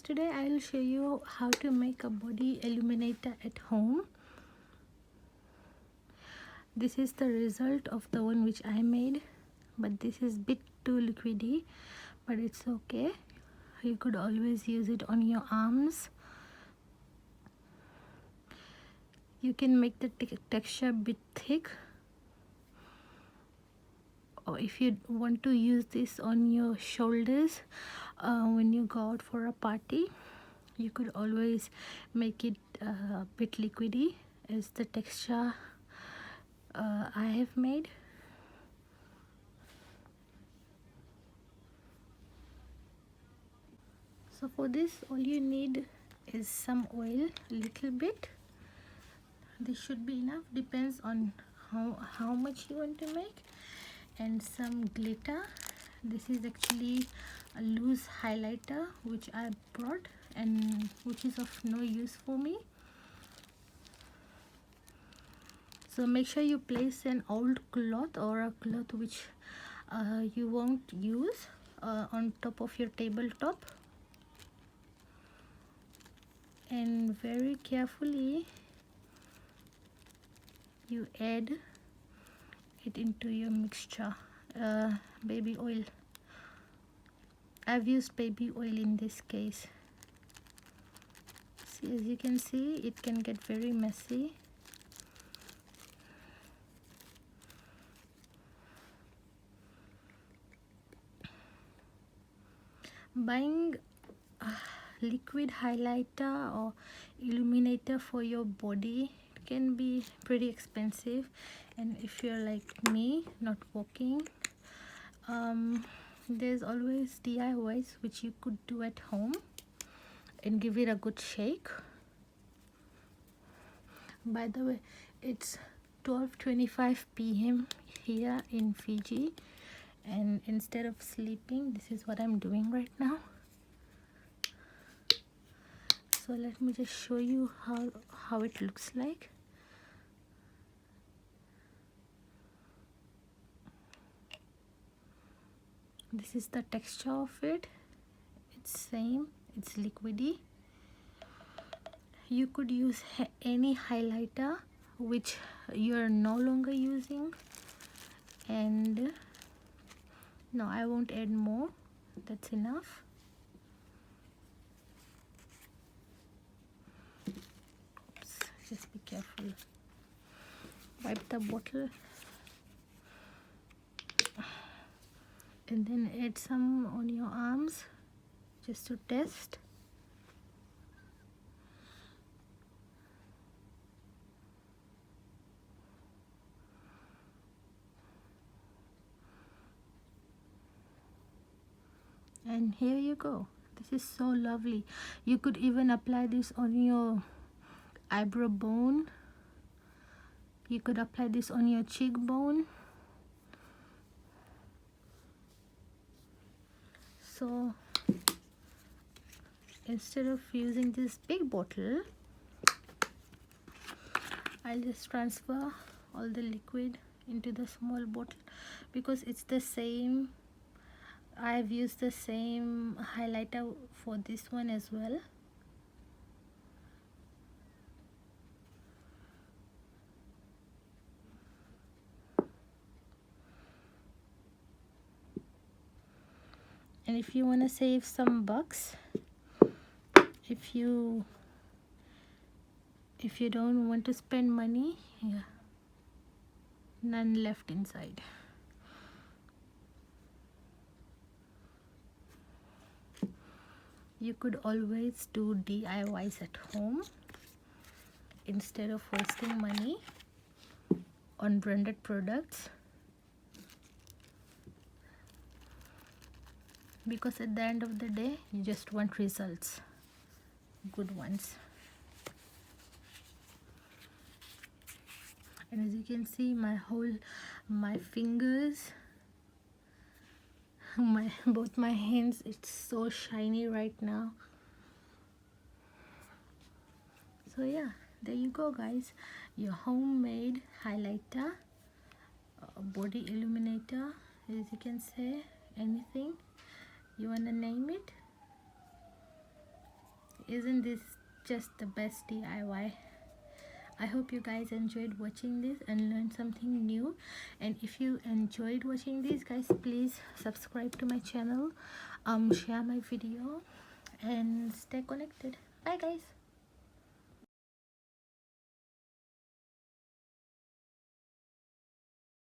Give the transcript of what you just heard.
Today I'll show you how to make a body illuminator at home. This is the result of the one which I made, but this is bit too liquidy, but it's okay. You could always use it on your arms. You can make the texture a bit thick, or if you want to use this on your shoulders when you go out for a party, you could always make it a bit liquidy as the texture I have made. So for this, all you need is some oil, a little bit. This should be enough, depends on how much you want to make, and some glitter. This is actually a loose highlighter which I brought and which is of no use for me. So make sure you place an old cloth or a cloth which you won't use on top of your tabletop, and very carefully you add it into your mixture. Baby oil, I've used baby oil in this case. See, as you can see, it can get very messy. Buying liquid highlighter or illuminator for your body can be pretty expensive, and if you're like me, not working, there's always DIYs which you could do at home and give it a good shake. By the way, it's 12:25 p.m. here in Fiji, and instead of sleeping, this is what I'm doing right now. So let me just show you how it looks like. This is the texture of it. It's same, it's liquidy. You could use any highlighter which you're no longer using, and no, I won't add more, that's enough. Oops, just be careful. Wipe the bottle and then add some on your arms just to test. And here you go. This is so lovely. You could even apply this on your eyebrow bone. You could apply this on your cheekbone. So instead of using this big bottle, I'll just transfer all the liquid into the small bottle because it's the same. I've used the same highlighter for this one as well. And if you want to save some bucks, if you don't want to spend money, yeah, none left inside. You could always do DIYs at home instead of wasting money on branded products, because at the end of the day you just want results, good ones. And as you can see, my fingers, both my hands, it's so shiny right now. So yeah, there you go guys, your homemade highlighter, body illuminator, as you can say, anything you want to name it. Isn't this just the best DIY? I hope you guys enjoyed watching this and learned something new. And if you enjoyed watching this, guys, please subscribe to my channel, share my video, and stay connected. Bye guys.